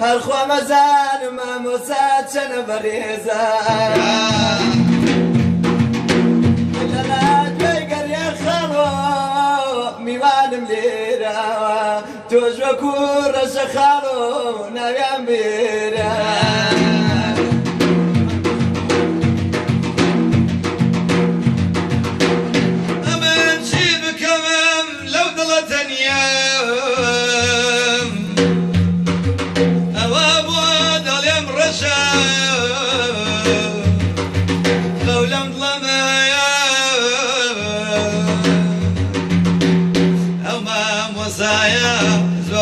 الخوا مزان ما مسات شنبريزا لنا جيقر يا خالو ميوان مليرا توجو كور شخالو نايام بيرا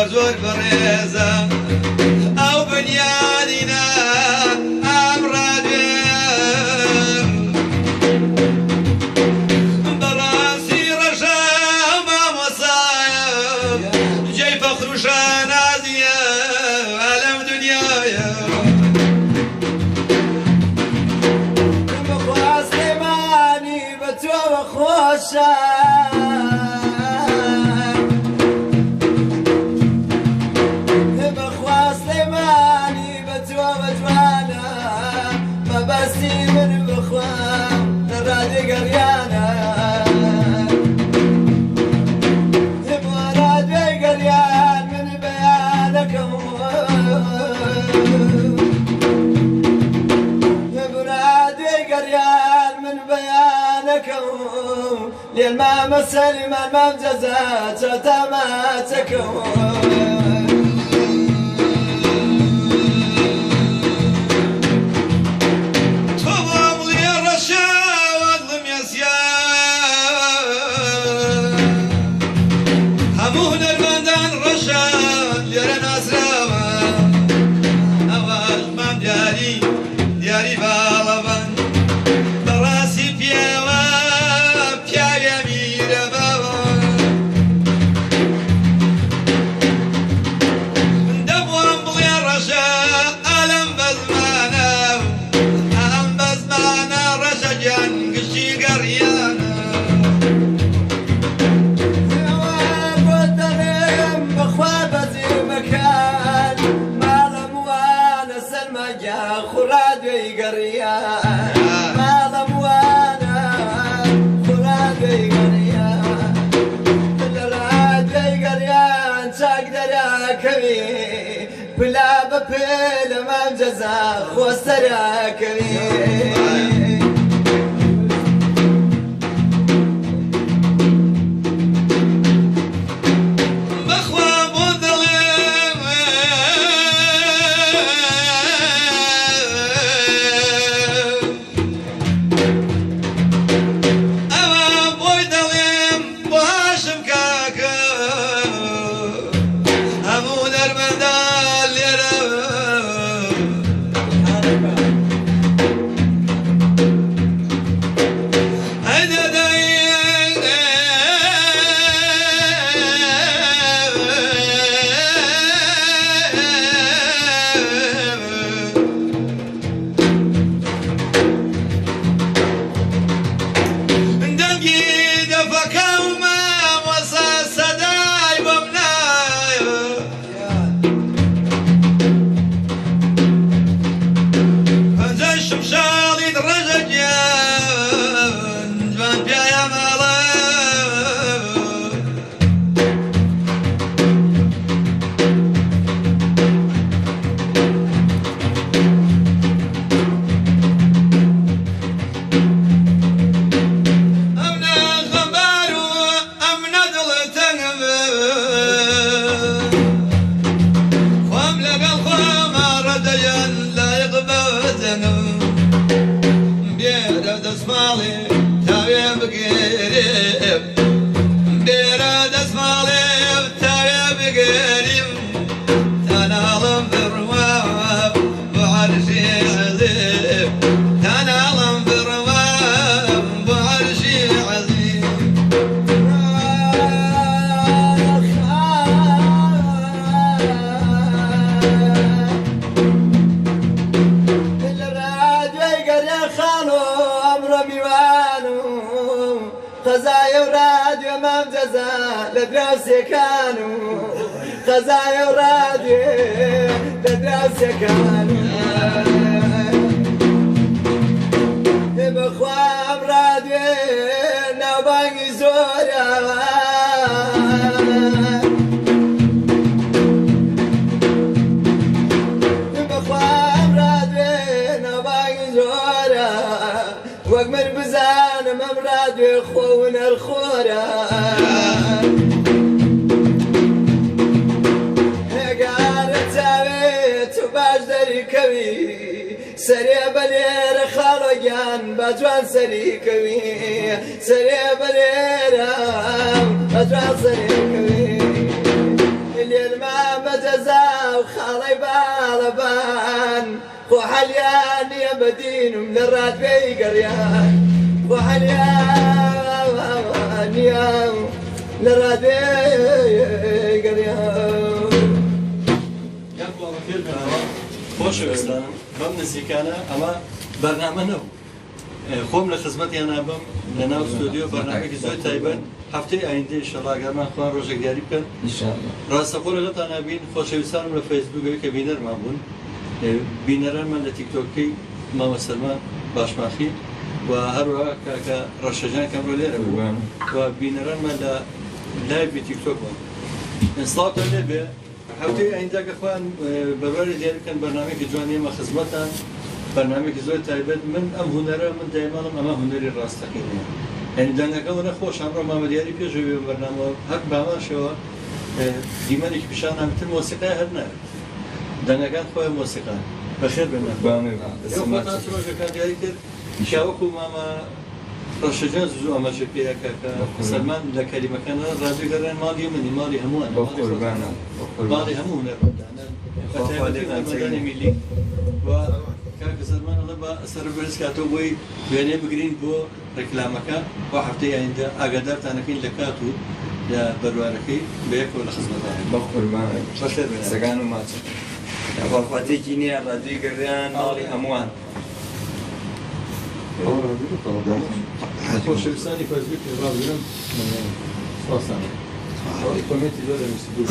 زور بريزة أو بنياننا أمراد براسي رجاء ما مصايا جاي فخر شانازية عالم دنيايا بخوا سليماني بتوى خوشا بسي من بخوان رادي قريانا رادي قريان من بيانك رادي قريان من بيانك لين ما مسلم الممجزات شتماتك دياري بالبان براسي بيوا بيا ميرا بابا دبوان بليا رشا ألم بزمانا رشا جان قشي قريانا خرادي قريان ما ضموانا خرادي قريان خرادي قريان تقدر يا كبير بلا ببيل ما مجزا خوستر يا كبير مام جەزا لە دراوسێکان و قەزایە و ڕادێ لە دراوسێکان بەخوام ڕادێ ناوبانگی زۆرە بەخوام ڕادێ ناوبانگی زۆرە وەک من بزانم ئەم ڕادێ خۆ و نەرخۆرە هێگارە چاوێت و باش دەریکەوی سەرێ بەلێرە خاڵۆگیان با جوان سەریکەوی سەرێ بەلێرە با جوان سەریکەوی لێرمان بەجەزا و خاڵەی باڵەبان خۆ حەلیان نییە بەدینم لە ڕادبێی گەڕیان خۆ حەلیان نییە لە ڕادبێی گەڕیان خۆشەویستانم بەم نزیکانە ئەمە بەرنامە نەبوو خۆم لە خزمەتیان نابم لە ناو ستۆدیۆ بەرنامەیەکی زۆر تایبەت هەفتەی ئایندە ئینشەڵڵا ئەگەرمان خوان ڕۆژێک دیاری بکەن ڕاستەخۆ لەگەڵتان نابین خۆشەویستانم لە فەیسبووکەوەی کە بینەرمان بوون بینەرانمان لە تیکتۆکەی مامە سەلمان باشماخی و هەروەها کاکە ڕەشەجان کەمڕۆ لێرە بوو و بینەرانمان لە لایڤی تیکتۆک بوون ئێستاڵتان لێ بێ هەفتەی ئاینداکە خوان بەباری دیاری بکەن بەرنامەیەکی جوان ئێمە خزمەتان بەرنامەیەکی زۆر تایبەت من ئەم هونەرە من دایماڵم ئەمە هونەری ڕاستەقینەیە یعنی دەنگەکەمە نەخۆش ئەمڕۆ مامەدیاری پێشەوێ بەرنامە هەر باماشەوە دیمەنێکی پیشانان تر مۆسیقای هەر ناوێت دەنگەکان خۆیان مۆسیقان بەخێر بێنە خۆتان ڕۆژەکان دیاری کرد شاوەکو مامە ڕەشەجان زوو ئەمەشە پێیەکە کە سەلمان لە کەلیمەکانە ڕادێگەڕێن ماڵی منی ماڵی هەمووان ماڵی هەموو هونەرمەندانی میلی و کاکە سەلمانەڵە بە سەربەرز کاتەوە بۆی وێنێ بگرین بۆ ڕێکلامەکە بۆ هەفتەی ئایندە ئاگادارتانەکەین لە کات و لە بەروارەکەی بەیەکەوە لە خزمەتانە سەگان و ماچ خواخواتێکی نییە ڕادوی گەڕیان ماڵی هەمووان خۆشەویستانی فەیسبووک ڕابگرم سپاسان کۆمێتی زۆر دەویستی بوو